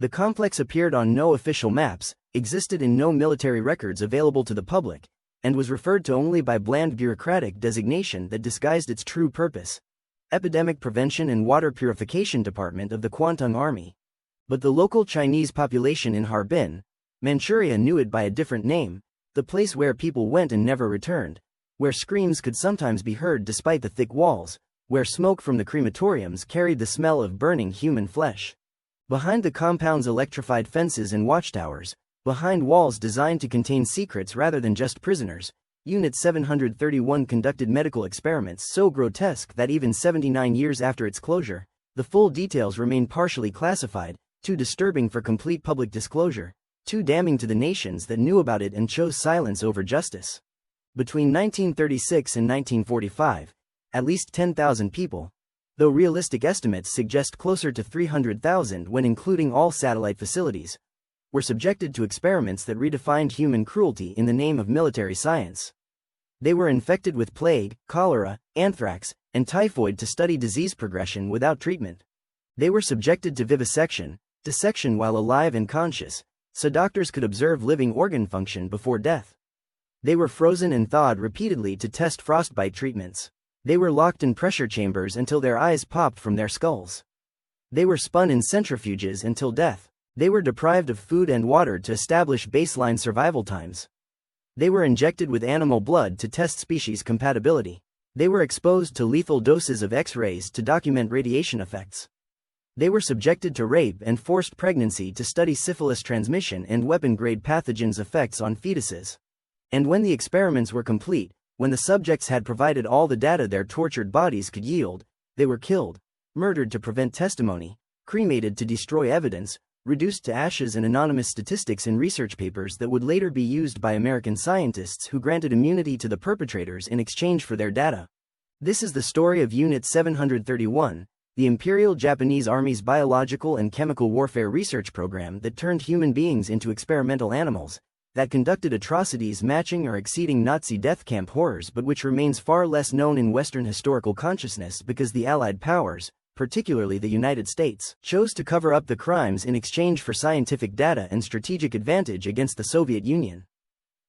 The complex appeared on no official maps, existed in no military records available to the public, and was referred to only by bland bureaucratic designation that disguised its true purpose: Epidemic Prevention and Water Purification Department of the Kwantung Army. But the local Chinese population in Harbin, Manchuria, knew it by a different name, the place where people went and never returned, where screams could sometimes be heard despite the thick walls, where smoke from the crematoriums carried the smell of burning human flesh. Behind the compound's electrified fences and watchtowers, behind walls designed to contain secrets rather than just prisoners, Unit 731 conducted medical experiments so grotesque that even 79 years after its closure, the full details remain partially classified, too disturbing for complete public disclosure, too damning to the nations that knew about it and chose silence over justice. Between 1936 and 1945, at least 10,000 people, though realistic estimates suggest closer to 300,000 when including all satellite facilities, were subjected to experiments that redefined human cruelty in the name of military science. They were infected with plague, cholera, anthrax, and typhoid to study disease progression without treatment. They were subjected to vivisection, dissection while alive and conscious, so doctors could observe living organ function before death. They were frozen and thawed repeatedly to test frostbite treatments. They were locked in pressure chambers until their eyes popped from their skulls. They were spun in centrifuges until death. They were deprived of food and water to establish baseline survival times. They were injected with animal blood to test species compatibility. They were exposed to lethal doses of X-rays to document radiation effects. They were subjected to rape and forced pregnancy to study syphilis transmission and weapon-grade pathogens' effects on fetuses. And when the experiments were complete, when the subjects had provided all the data their tortured bodies could yield, they were killed, murdered to prevent testimony, cremated to destroy evidence, reduced to ashes and anonymous statistics in research papers that would later be used by American scientists who granted immunity to the perpetrators in exchange for their data. This is the story of Unit 731, the Imperial Japanese Army's biological and chemical warfare research program that turned human beings into experimental animals, that conducted atrocities matching or exceeding Nazi death camp horrors, but which remains far less known in Western historical consciousness because the Allied powers, particularly the United States, chose to cover up the crimes in exchange for scientific data and strategic advantage against the Soviet Union.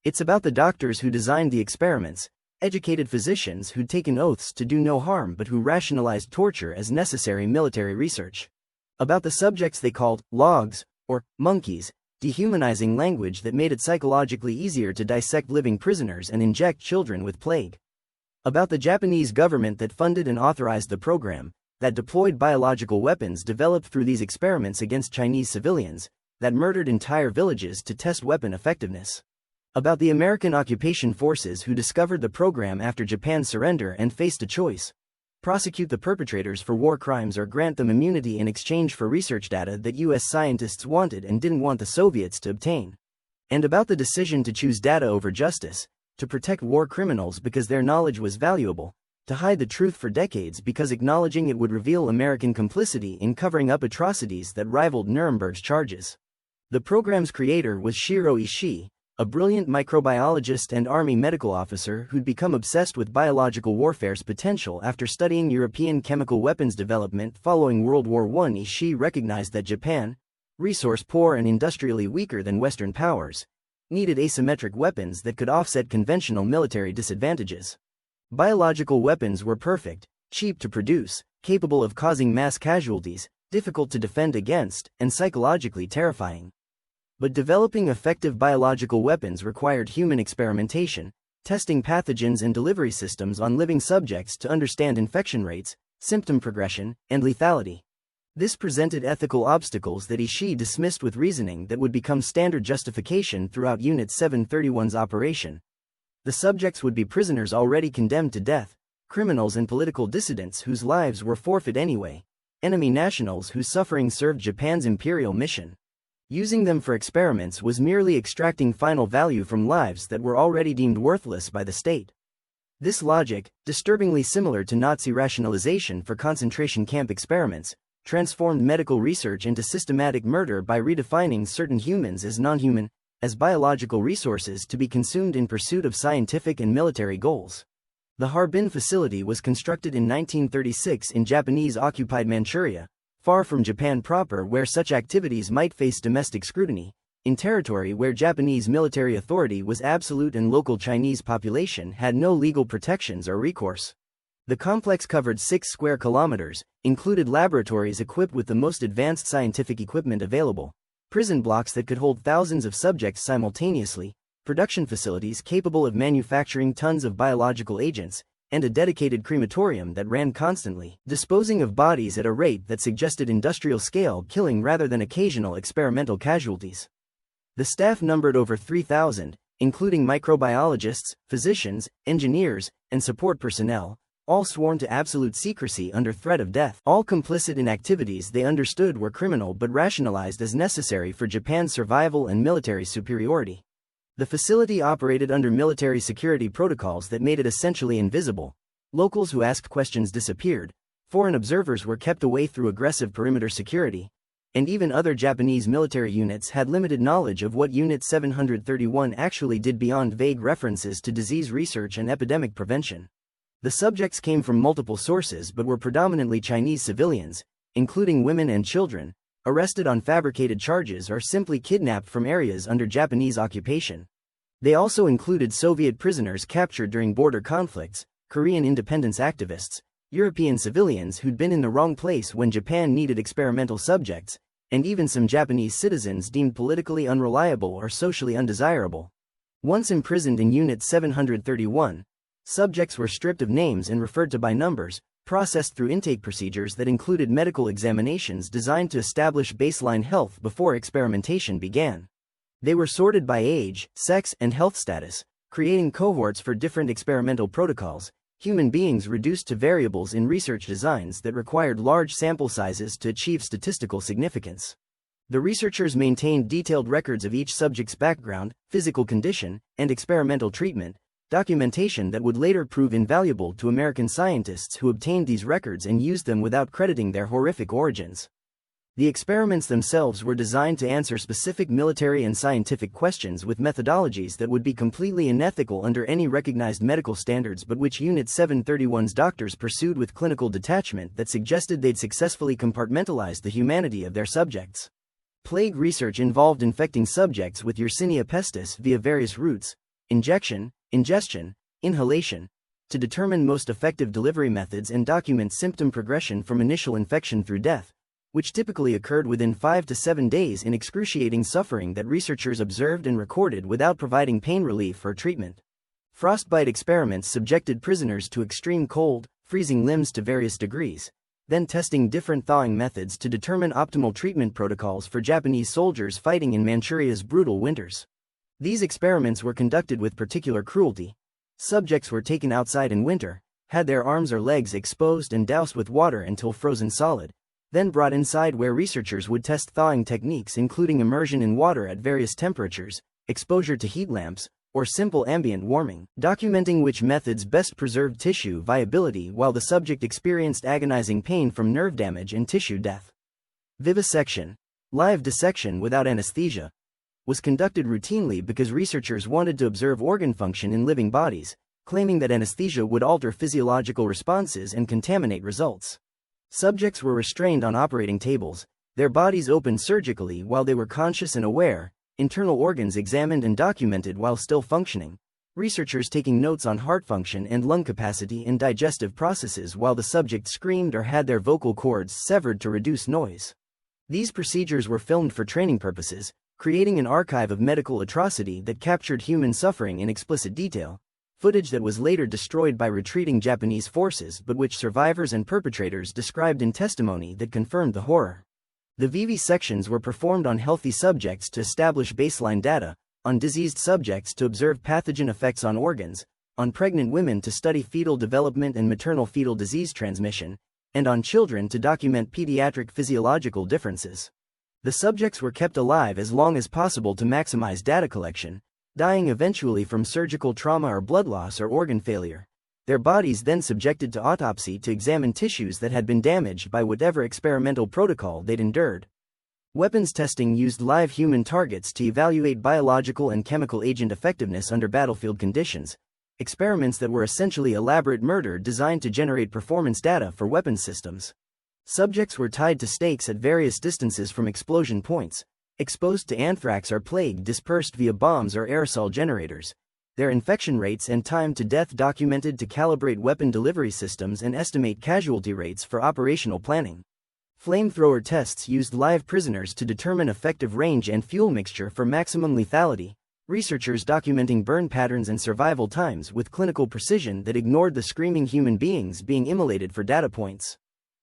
It's about the doctors who designed the experiments, educated physicians who'd taken oaths to do no harm but who rationalized torture as necessary military research. About the subjects they called logs, or monkeys, dehumanizing language that made it psychologically easier to dissect living prisoners and inject children with plague. About the Japanese government that funded and authorized the program, that deployed biological weapons developed through these experiments against Chinese civilians, that murdered entire villages to test weapon effectiveness. About the American occupation forces who discovered the program after Japan's surrender and faced a choice: prosecute the perpetrators for war crimes or grant them immunity in exchange for research data that US scientists wanted and didn't want the Soviets to obtain. And about the decision to choose data over justice, to protect war criminals because their knowledge was valuable, to hide the truth for decades because acknowledging it would reveal American complicity in covering up atrocities that rivaled Nuremberg's charges. The program's creator was Shiro Ishii, a brilliant microbiologist and army medical officer who'd become obsessed with biological warfare's potential after studying European chemical weapons development following World War I. Ishii recognized that Japan, resource-poor and industrially weaker than Western powers, needed asymmetric weapons that could offset conventional military disadvantages. Biological weapons were perfect, cheap to produce, capable of causing mass casualties, difficult to defend against, and psychologically terrifying. But developing effective biological weapons required human experimentation, testing pathogens and delivery systems on living subjects to understand infection rates, symptom progression, and lethality. This presented ethical obstacles that Ishii dismissed with reasoning that would become standard justification throughout Unit 731's operation. The subjects would be prisoners already condemned to death, criminals and political dissidents whose lives were forfeit anyway, enemy nationals whose suffering served Japan's imperial mission. Using them for experiments was merely extracting final value from lives that were already deemed worthless by the state. This logic, disturbingly similar to Nazi rationalization for concentration camp experiments, transformed medical research into systematic murder by redefining certain humans as non-human, as biological resources to be consumed in pursuit of scientific and military goals. The Harbin facility was constructed in 1936 in Japanese-occupied Manchuria, Far from Japan proper, where such activities might face domestic scrutiny, in territory where Japanese military authority was absolute and local Chinese population had no legal protections or recourse. The complex covered 6 square kilometers, included laboratories equipped with the most advanced scientific equipment available, prison blocks that could hold thousands of subjects simultaneously, production facilities capable of manufacturing tons of biological agents, and a dedicated crematorium that ran constantly, disposing of bodies at a rate that suggested industrial-scale killing rather than occasional experimental casualties. The staff numbered over 3,000, including microbiologists, physicians, engineers, and support personnel, all sworn to absolute secrecy under threat of death, all complicit in activities they understood were criminal but rationalized as necessary for Japan's survival and military superiority. The facility operated under military security protocols that made it essentially invisible. Locals who asked questions disappeared, foreign observers were kept away through aggressive perimeter security, and even other Japanese military units had limited knowledge of what Unit 731 actually did beyond vague references to disease research and epidemic prevention. The subjects came from multiple sources but were predominantly Chinese civilians, including women and children, arrested on fabricated charges or simply kidnapped from areas under Japanese occupation. They also included Soviet prisoners captured during border conflicts, Korean independence activists, European civilians who'd been in the wrong place when Japan needed experimental subjects, and even some Japanese citizens deemed politically unreliable or socially undesirable. Once imprisoned in Unit 731, subjects were stripped of names and referred to by numbers, processed through intake procedures that included medical examinations designed to establish baseline health before experimentation began. They were sorted by age, sex, and health status, creating cohorts for different experimental protocols, human beings reduced to variables in research designs that required large sample sizes to achieve statistical significance. The researchers maintained detailed records of each subject's background, physical condition, and experimental treatment, documentation that would later prove invaluable to American scientists who obtained these records and used them without crediting their horrific origins. The experiments themselves were designed to answer specific military and scientific questions with methodologies that would be completely unethical under any recognized medical standards, but which Unit 731's doctors pursued with clinical detachment that suggested they'd successfully compartmentalized the humanity of their subjects. Plague research involved infecting subjects with Yersinia pestis via various routes, injection, ingestion, inhalation, to determine most effective delivery methods and document symptom progression from initial infection through death, which typically occurred within 5 to 7 days in excruciating suffering that researchers observed and recorded without providing pain relief or treatment. Frostbite experiments subjected prisoners to extreme cold, freezing limbs to various degrees, then testing different thawing methods to determine optimal treatment protocols for Japanese soldiers fighting in Manchuria's brutal winters. These experiments were conducted with particular cruelty. Subjects were taken outside in winter, had their arms or legs exposed and doused with water until frozen solid, then brought inside where researchers would test thawing techniques including immersion in water at various temperatures, exposure to heat lamps, or simple ambient warming, documenting which methods best preserved tissue viability while the subject experienced agonizing pain from nerve damage and tissue death. Vivisection, live dissection without anesthesia, was conducted routinely because researchers wanted to observe organ function in living bodies, claiming that anesthesia would alter physiological responses and contaminate results. Subjects were restrained on operating tables, their bodies opened surgically while they were conscious and aware, internal organs examined and documented while still functioning, researchers taking notes on heart function and lung capacity and digestive processes while the subject screamed or had their vocal cords severed to reduce noise. These procedures were filmed for training purposes, creating an archive of medical atrocity that captured human suffering in explicit detail, footage that was later destroyed by retreating Japanese forces but which survivors and perpetrators described in testimony that confirmed the horror. The vivisections were performed on healthy subjects to establish baseline data, on diseased subjects to observe pathogen effects on organs, on pregnant women to study fetal development and maternal fetal disease transmission, and on children to document pediatric physiological differences. The subjects were kept alive as long as possible to maximize data collection, dying eventually from surgical trauma or blood loss or organ failure, their bodies then subjected to autopsy to examine tissues that had been damaged by whatever experimental protocol they'd endured. Weapons testing used live human targets to evaluate biological and chemical agent effectiveness under battlefield conditions, experiments that were essentially elaborate murder designed to generate performance data for weapons systems. Subjects were tied to stakes at various distances from explosion points, exposed to anthrax or plague dispersed via bombs or aerosol generators, their infection rates and time to death documented to calibrate weapon delivery systems and estimate casualty rates for operational planning. Flamethrower tests used live prisoners to determine effective range and fuel mixture for maximum lethality, researchers documenting burn patterns and survival times with clinical precision that ignored the screaming human beings being immolated for data points.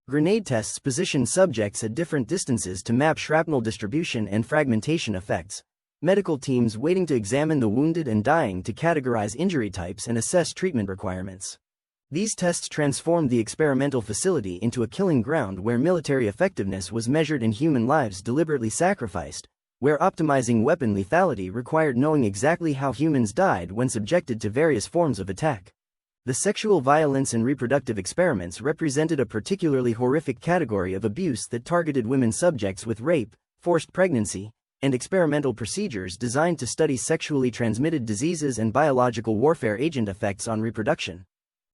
Grenade tests positioned subjects at different distances to map shrapnel distribution and fragmentation effects. Medical teams waiting to examine the wounded and dying to categorize injury types and assess treatment requirements. These tests transformed the experimental facility into a killing ground where military effectiveness was measured in human lives deliberately sacrificed, where optimizing weapon lethality required knowing exactly how humans died when subjected to various forms of attack. The sexual violence and reproductive experiments represented a particularly horrific category of abuse that targeted women subjects with rape, forced pregnancy, and experimental procedures designed to study sexually transmitted diseases and biological warfare agent effects on reproduction.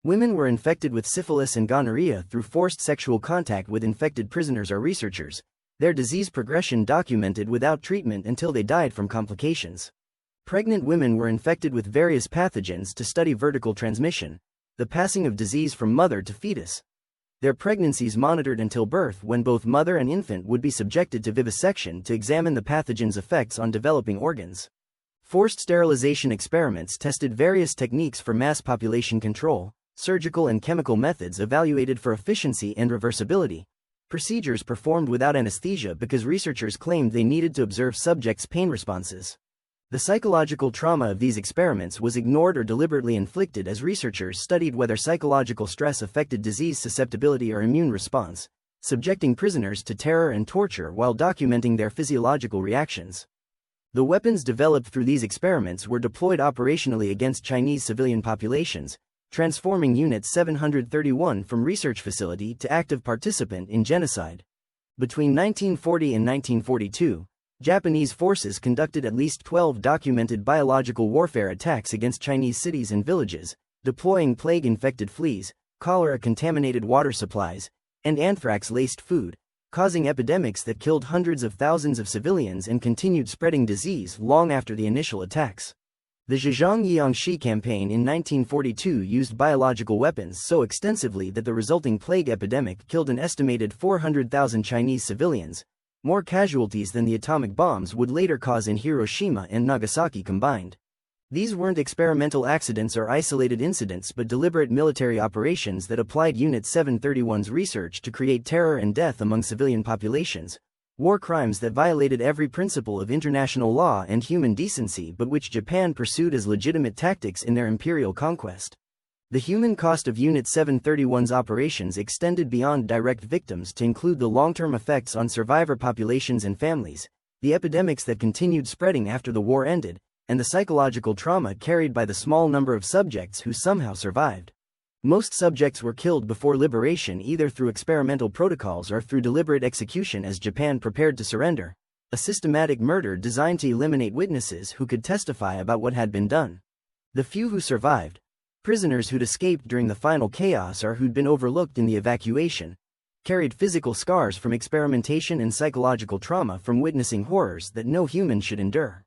Women were infected with syphilis and gonorrhea through forced sexual contact with infected prisoners or researchers, their disease progression documented without treatment until they died from complications. Pregnant women were infected with various pathogens to study vertical transmission, the passing of disease from mother to fetus. Their pregnancies monitored until birth, when both mother and infant would be subjected to vivisection to examine the pathogen's effects on developing organs. Forced sterilization experiments tested various techniques for mass population control, surgical and chemical methods evaluated for efficiency and reversibility. Procedures performed without anesthesia because researchers claimed they needed to observe subjects' pain responses. The psychological trauma of these experiments was ignored or deliberately inflicted as researchers studied whether psychological stress affected disease susceptibility or immune response, subjecting prisoners to terror and torture while documenting their physiological reactions. The weapons developed through these experiments were deployed operationally against Chinese civilian populations, transforming Unit 731 from research facility to active participant in genocide. Between 1940 and 1942, Japanese forces conducted at least 12 documented biological warfare attacks against Chinese cities and villages, deploying plague-infected fleas, cholera-contaminated water supplies, and anthrax-laced food, causing epidemics that killed hundreds of thousands of civilians and continued spreading disease long after the initial attacks. The Zhejiang-Jiangxi campaign in 1942 used biological weapons so extensively that the resulting plague epidemic killed an estimated 400,000 Chinese civilians, more casualties than the atomic bombs would later cause in Hiroshima and Nagasaki combined. These weren't experimental accidents or isolated incidents but deliberate military operations that applied Unit 731's research to create terror and death among civilian populations, war crimes that violated every principle of international law and human decency but which Japan pursued as legitimate tactics in their imperial conquest. The human cost of Unit 731's operations extended beyond direct victims to include the long-term effects on survivor populations and families, the epidemics that continued spreading after the war ended, and the psychological trauma carried by the small number of subjects who somehow survived. Most subjects were killed before liberation either through experimental protocols or through deliberate execution as Japan prepared to surrender, a systematic murder designed to eliminate witnesses who could testify about what had been done. The few who survived, prisoners who'd escaped during the final chaos or who'd been overlooked in the evacuation, carried physical scars from experimentation and psychological trauma from witnessing horrors that no human should endure.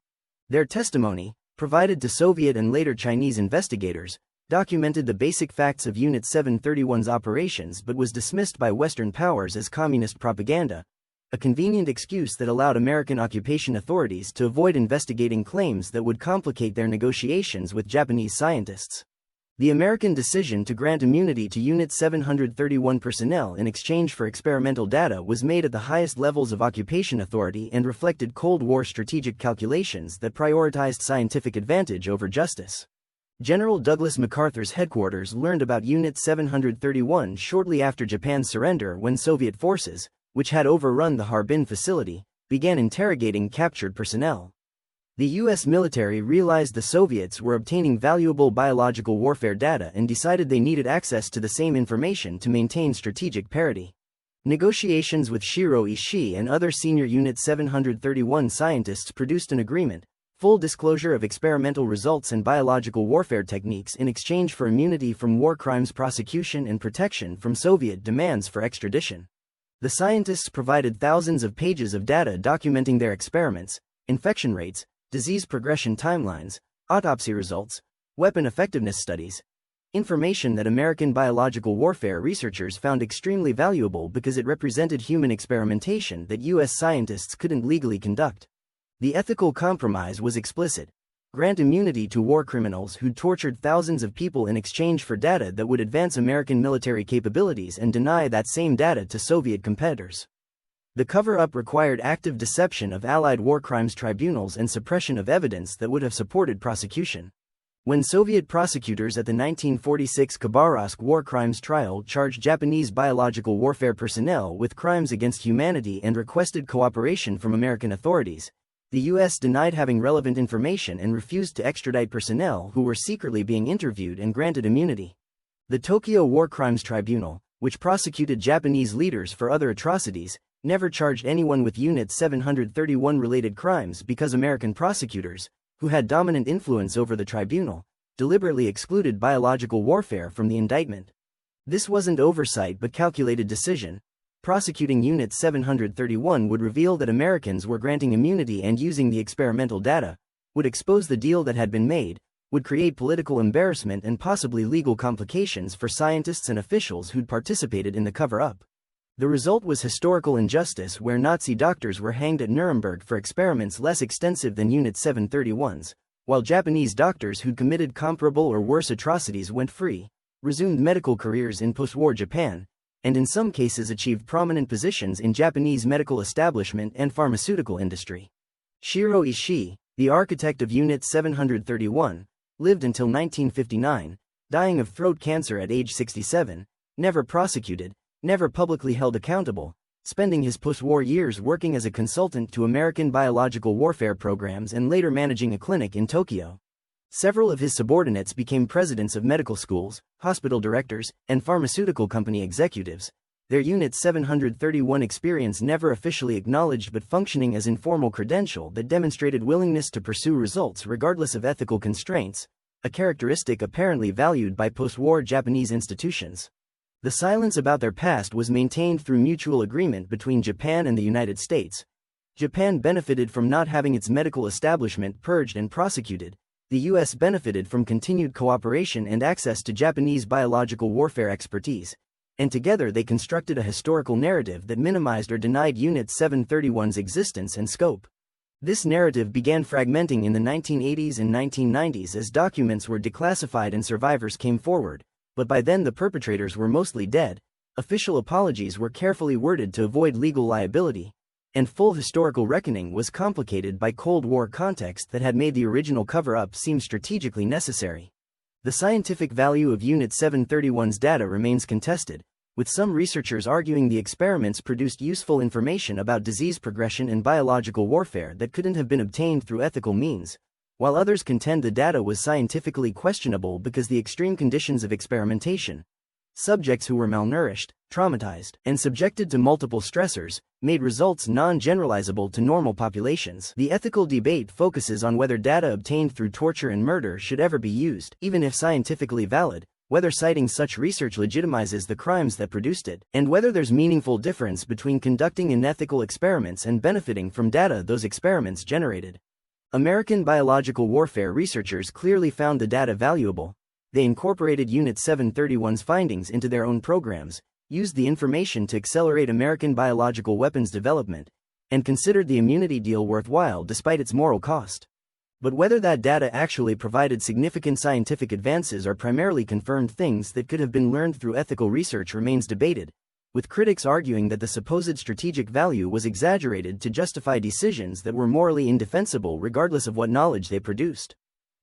Their testimony, provided to Soviet and later Chinese investigators, documented the basic facts of Unit 731's operations but was dismissed by Western powers as communist propaganda, a convenient excuse that allowed American occupation authorities to avoid investigating claims that would complicate their negotiations with Japanese scientists. The American decision to grant immunity to Unit 731 personnel in exchange for experimental data was made at the highest levels of occupation authority and reflected Cold War strategic calculations that prioritized scientific advantage over justice. General Douglas MacArthur's headquarters learned about Unit 731 shortly after Japan's surrender when Soviet forces, which had overrun the Harbin facility, began interrogating captured personnel. The U.S. military realized the Soviets were obtaining valuable biological warfare data and decided they needed access to the same information to maintain strategic parity. Negotiations with Shiro Ishii and other senior Unit 731 scientists produced an agreement, full disclosure of experimental results and biological warfare techniques in exchange for immunity from war crimes prosecution and protection from Soviet demands for extradition. The scientists provided thousands of pages of data documenting their experiments, infection rates, disease progression timelines, autopsy results, weapon effectiveness studies. Information that American biological warfare researchers found extremely valuable because it represented human experimentation that U.S. scientists couldn't legally conduct. The ethical compromise was explicit. Grant immunity to war criminals who'd tortured thousands of people in exchange for data that would advance American military capabilities and deny that same data to Soviet competitors. The cover-up required active deception of Allied war crimes tribunals and suppression of evidence that would have supported prosecution. When Soviet prosecutors at the 1946 Khabarovsk war crimes trial charged Japanese biological warfare personnel with crimes against humanity and requested cooperation from American authorities, the U.S. denied having relevant information and refused to extradite personnel who were secretly being interviewed and granted immunity. The Tokyo War Crimes Tribunal, which prosecuted Japanese leaders for other atrocities, never charged anyone with Unit 731 related crimes because American prosecutors, who had dominant influence over the tribunal, deliberately excluded biological warfare from the indictment. This wasn't oversight but calculated decision. Prosecuting Unit 731 would reveal that Americans were granting immunity and using the experimental data, would expose the deal that had been made, would create political embarrassment and possibly legal complications for scientists and officials who'd participated in the cover-up. The result was historical injustice where Nazi doctors were hanged at Nuremberg for experiments less extensive than Unit 731's, while Japanese doctors who'd committed comparable or worse atrocities went free, resumed medical careers in post-war Japan, and in some cases achieved prominent positions in Japanese medical establishment and pharmaceutical industry. Shiro Ishii, the architect of Unit 731, lived until 1959, dying of throat cancer at age 67, never prosecuted, never publicly held accountable, spending his post-war years working as a consultant to American biological warfare programs and later managing a clinic in Tokyo. Several of his subordinates became presidents of medical schools, hospital directors, and pharmaceutical company executives, their Unit 731 experience never officially acknowledged but functioning as informal credential that demonstrated willingness to pursue results regardless of ethical constraints, a characteristic apparently valued by post-war Japanese institutions. The silence about their past was maintained through mutual agreement between Japan and the United States. Japan benefited from not having its medical establishment purged and prosecuted. The U.S. benefited from continued cooperation and access to Japanese biological warfare expertise, and together they constructed a historical narrative that minimized or denied Unit 731's existence and scope. This narrative began fragmenting in the 1980s and 1990s as documents were declassified and survivors came forward. But by then the perpetrators were mostly dead, official apologies were carefully worded to avoid legal liability, and full historical reckoning was complicated by Cold War context that had made the original cover-up seem strategically necessary. The scientific value of Unit 731's data remains contested, with some researchers arguing the experiments produced useful information about disease progression and biological warfare that couldn't have been obtained through ethical means, while others contend the data was scientifically questionable because the extreme conditions of experimentation, subjects who were malnourished, traumatized, and subjected to multiple stressors, made results non-generalizable to normal populations. The ethical debate focuses on whether data obtained through torture and murder should ever be used, even if scientifically valid, whether citing such research legitimizes the crimes that produced it, and whether there's meaningful difference between conducting unethical experiments and benefiting from data those experiments generated. American biological warfare researchers clearly found the data valuable. They incorporated Unit 731's findings into their own programs, used the information to accelerate American biological weapons development, and considered the immunity deal worthwhile despite its moral cost. But whether that data actually provided significant scientific advances or primarily confirmed things that could have been learned through ethical research remains debated, with critics arguing that the supposed strategic value was exaggerated to justify decisions that were morally indefensible regardless of what knowledge they produced.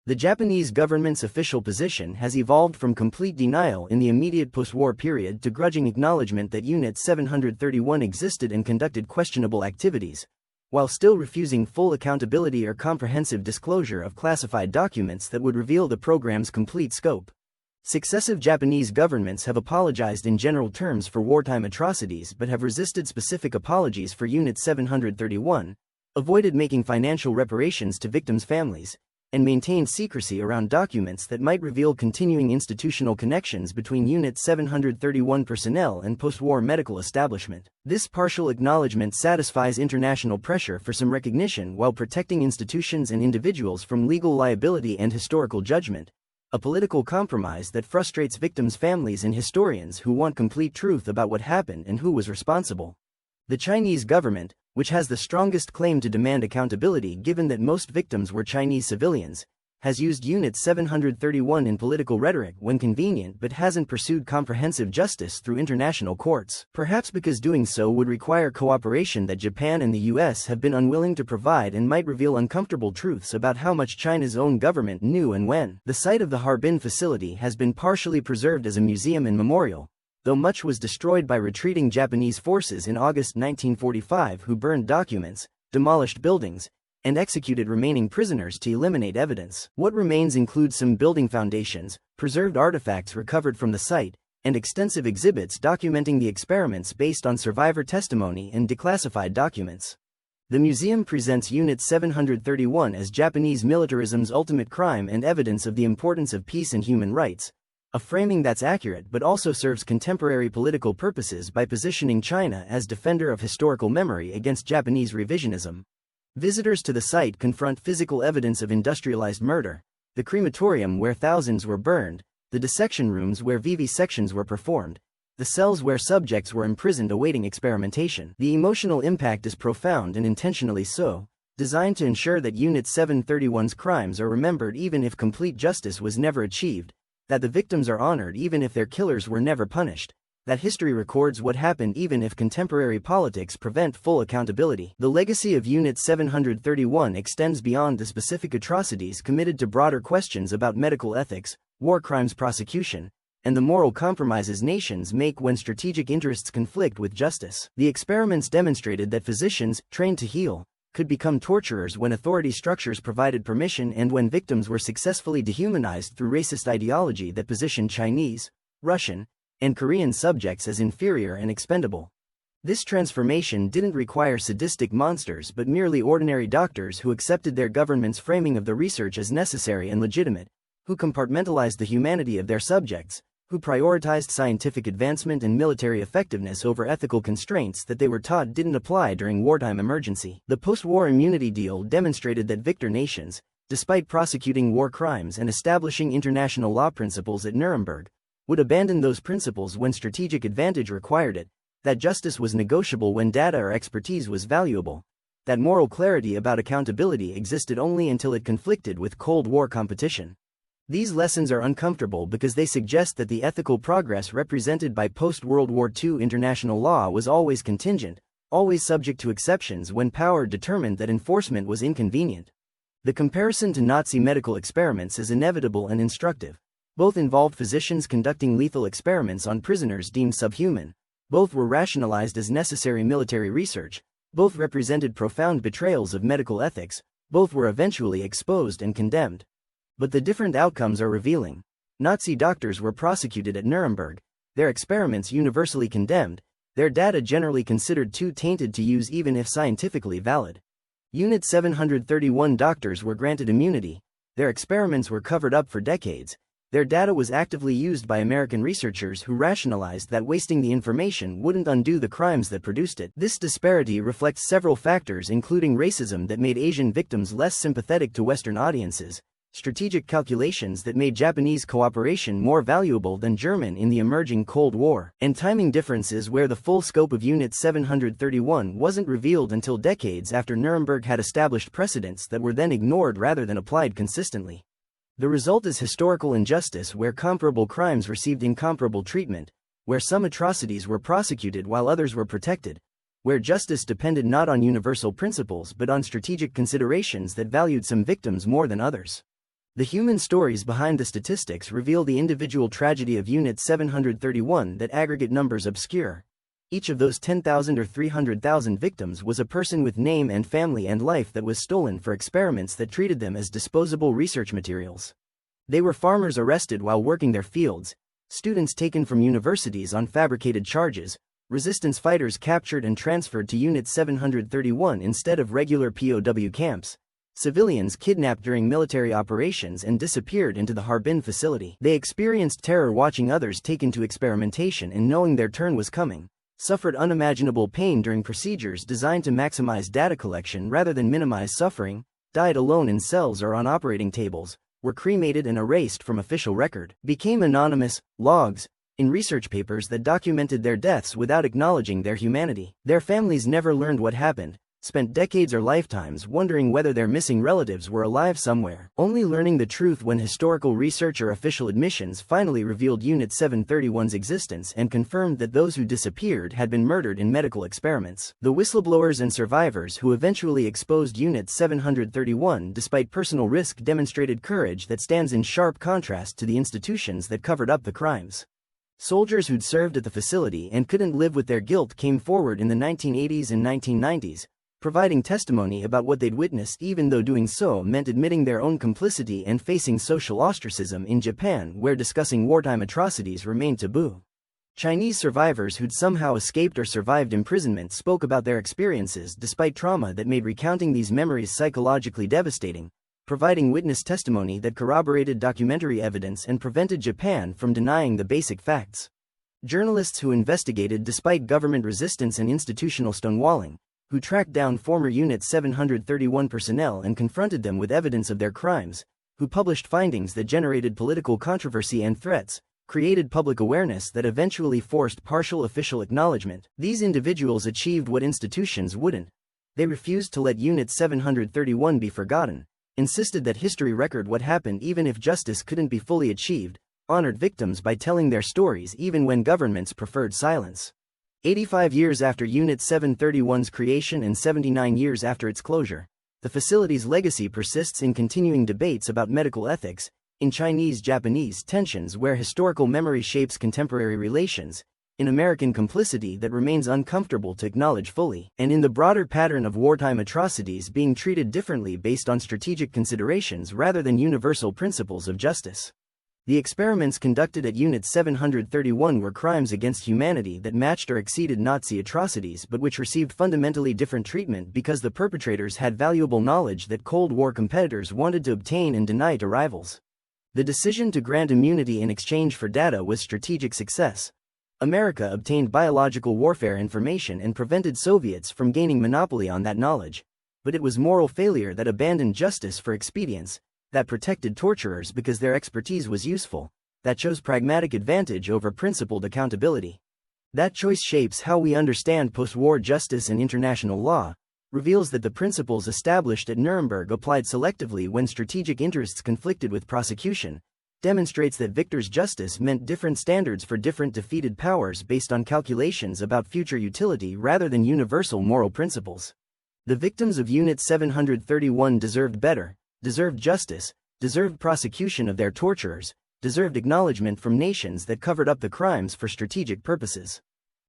The Japanese government's official position has evolved from complete denial in the immediate post-war period to grudging acknowledgement that Unit 731 existed and conducted questionable activities, while still refusing full accountability or comprehensive disclosure of classified documents that would reveal the program's complete scope. Successive Japanese governments have apologized in general terms for wartime atrocities but have resisted specific apologies for Unit 731, avoided making financial reparations to victims' families, and maintained secrecy around documents that might reveal continuing institutional connections between Unit 731 personnel and post-war medical establishment. This partial acknowledgement satisfies international pressure for some recognition while protecting institutions and individuals from legal liability and historical judgment, a political compromise that frustrates victims' families and historians who want complete truth about what happened and who was responsible. The Chinese government, which has the strongest claim to demand accountability given that most victims were Chinese civilians, has used Unit 731 in political rhetoric when convenient but hasn't pursued comprehensive justice through international courts, perhaps because doing so would require cooperation that Japan and the US have been unwilling to provide and might reveal uncomfortable truths about how much China's own government knew and when. The site of the Harbin facility has been partially preserved as a museum and memorial, though much was destroyed by retreating Japanese forces in August 1945 who burned documents, demolished buildings, and executed remaining prisoners to eliminate evidence. What remains includes some building foundations, preserved artifacts recovered from the site, and extensive exhibits documenting the experiments based on survivor testimony and declassified documents. The museum presents Unit 731 as Japanese militarism's ultimate crime and evidence of the importance of peace and human rights, a framing that's accurate but also serves contemporary political purposes by positioning China as defender of historical memory against Japanese revisionism. Visitors to the site confront physical evidence of industrialized murder, the crematorium where thousands were burned, the dissection rooms where vivisections were performed, the cells where subjects were imprisoned awaiting experimentation. The emotional impact is profound and intentionally so, designed to ensure that Unit 731's crimes are remembered even if complete justice was never achieved, that the victims are honored even if their killers were never punished, that history records what happened even if contemporary politics prevent full accountability. The legacy of Unit 731 extends beyond the specific atrocities committed to broader questions about medical ethics, war crimes prosecution, and the moral compromises nations make when strategic interests conflict with justice. The experiments demonstrated that physicians, trained to heal, could become torturers when authority structures provided permission and when victims were successfully dehumanized through racist ideology that positioned Chinese, Russian, and Korean subjects as inferior and expendable. This transformation didn't require sadistic monsters but merely ordinary doctors who accepted their government's framing of the research as necessary and legitimate, who compartmentalized the humanity of their subjects, who prioritized scientific advancement and military effectiveness over ethical constraints that they were taught didn't apply during wartime emergency. The post-war immunity deal demonstrated that victor nations, despite prosecuting war crimes and establishing international law principles at Nuremberg, would abandon those principles when strategic advantage required it, that justice was negotiable when data or expertise was valuable, that moral clarity about accountability existed only until it conflicted with Cold War competition. These lessons are uncomfortable because they suggest that the ethical progress represented by post-World War II international law was always contingent, always subject to exceptions when power determined that enforcement was inconvenient. The comparison to Nazi medical experiments is inevitable and instructive. Both involved physicians conducting lethal experiments on prisoners deemed subhuman. Both were rationalized as necessary military research. Both represented profound betrayals of medical ethics. Both were eventually exposed and condemned. But the different outcomes are revealing. Nazi doctors were prosecuted at Nuremberg, their experiments universally condemned, their data generally considered too tainted to use even if scientifically valid. Unit 731 doctors were granted immunity, their experiments were covered up for decades, their data was actively used by American researchers who rationalized that wasting the information wouldn't undo the crimes that produced it. This disparity reflects several factors including racism that made Asian victims less sympathetic to Western audiences, strategic calculations that made Japanese cooperation more valuable than German in the emerging Cold War, and timing differences where the full scope of Unit 731 wasn't revealed until decades after Nuremberg had established precedents that were then ignored rather than applied consistently. The result is historical injustice where comparable crimes received incomparable treatment, where some atrocities were prosecuted while others were protected, where justice depended not on universal principles but on strategic considerations that valued some victims more than others. The human stories behind the statistics reveal the individual tragedy of Unit 731 that aggregate numbers obscure. Each of those 10,000 or 300,000 victims was a person with name and family and life that was stolen for experiments that treated them as disposable research materials. They were farmers arrested while working their fields, students taken from universities on fabricated charges, resistance fighters captured and transferred to Unit 731 instead of regular POW camps, Civilians kidnapped during military operations and disappeared into the Harbin facility. They experienced terror watching others taken to experimentation and knowing their turn was coming, suffered unimaginable pain during procedures designed to maximize data collection rather than minimize suffering, died alone in cells or on operating tables, were cremated and erased from official record, became anonymous, logs, in research papers that documented their deaths without acknowledging their humanity. Their families never learned what happened, spent decades or lifetimes wondering whether their missing relatives were alive somewhere, only learning the truth when historical research or official admissions finally revealed Unit 731's existence and confirmed that those who disappeared had been murdered in medical experiments. The whistleblowers and survivors who eventually exposed Unit 731 despite personal risk demonstrated courage that stands in sharp contrast to the institutions that covered up the crimes. Soldiers who'd served at the facility and couldn't live with their guilt came forward in the 1980s and 1990s, providing testimony about what they'd witnessed even though doing so meant admitting their own complicity and facing social ostracism in Japan where discussing wartime atrocities remained taboo. Chinese survivors who'd somehow escaped or survived imprisonment spoke about their experiences despite trauma that made recounting these memories psychologically devastating, providing witness testimony that corroborated documentary evidence and prevented Japan from denying the basic facts. Journalists who investigated despite government resistance and institutional stonewalling, who tracked down former Unit 731 personnel and confronted them with evidence of their crimes, who published findings that generated political controversy and threats, created public awareness that eventually forced partial official acknowledgement. These individuals achieved what institutions wouldn't. They refused to let Unit 731 be forgotten, insisted that history record what happened even if justice couldn't be fully achieved, honored victims by telling their stories even when governments preferred silence. 85 years after Unit 731's creation and 79 years after its closure, the facility's legacy persists in continuing debates about medical ethics, in Chinese-Japanese tensions where historical memory shapes contemporary relations, in American complicity that remains uncomfortable to acknowledge fully, and in the broader pattern of wartime atrocities being treated differently based on strategic considerations rather than universal principles of justice. The experiments conducted at Unit 731 were crimes against humanity that matched or exceeded Nazi atrocities but which received fundamentally different treatment because the perpetrators had valuable knowledge that Cold War competitors wanted to obtain and deny to rivals. The decision to grant immunity in exchange for data was strategic success. America obtained biological warfare information and prevented Soviets from gaining monopoly on that knowledge, but it was moral failure that abandoned justice for expedience, that protected torturers because their expertise was useful, that chose pragmatic advantage over principled accountability. That choice shapes how we understand post-war justice and international law, reveals that the principles established at Nuremberg applied selectively when strategic interests conflicted with prosecution, demonstrates that victor's justice meant different standards for different defeated powers based on calculations about future utility rather than universal moral principles. The victims of Unit 731 deserved better, deserved justice, deserved prosecution of their torturers, deserved acknowledgement from nations that covered up the crimes for strategic purposes.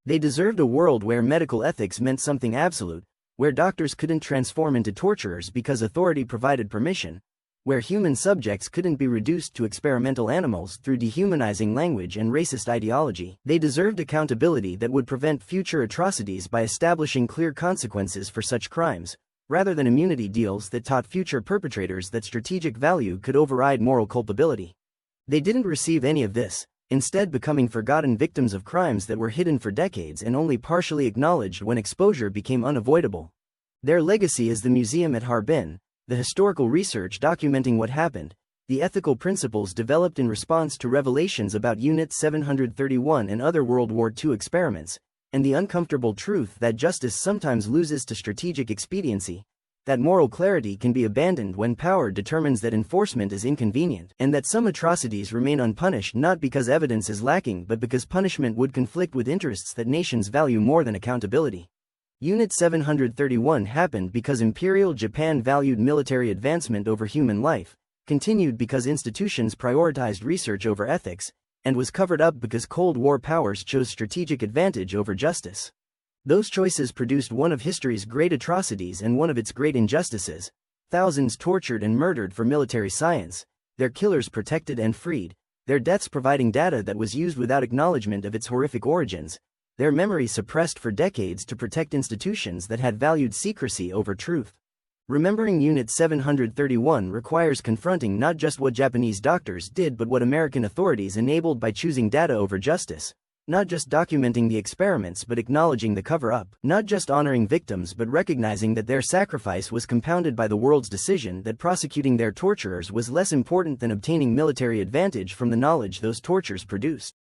They deserved a world where medical ethics meant something absolute, where doctors couldn't transform into torturers because authority provided permission, where human subjects couldn't be reduced to experimental animals through dehumanizing language and racist ideology. They deserved accountability that would prevent future atrocities by establishing clear consequences for such crimes, rather than immunity deals that taught future perpetrators that strategic value could override moral culpability. They didn't receive any of this, instead becoming forgotten victims of crimes that were hidden for decades and only partially acknowledged when exposure became unavoidable. Their legacy is the museum at Harbin, the historical research documenting what happened, the ethical principles developed in response to revelations about Unit 731 and other World War II experiments, and the uncomfortable truth that justice sometimes loses to strategic expediency, that moral clarity can be abandoned when power determines that enforcement is inconvenient, and that some atrocities remain unpunished not because evidence is lacking but because punishment would conflict with interests that nations value more than accountability. Unit 731 happened because Imperial Japan valued military advancement over human life, continued because institutions prioritized research over ethics, and was covered up because Cold War powers chose strategic advantage over justice. Those choices produced one of history's great atrocities and one of its great injustices, thousands tortured and murdered for military science, their killers protected and freed, their deaths providing data that was used without acknowledgement of its horrific origins, their memory suppressed for decades to protect institutions that had valued secrecy over truth. Remembering Unit 731 requires confronting not just what Japanese doctors did but what American authorities enabled by choosing data over justice. Not just documenting the experiments but acknowledging the cover-up. Not just honoring victims but recognizing that their sacrifice was compounded by the world's decision that prosecuting their torturers was less important than obtaining military advantage from the knowledge those tortures produced.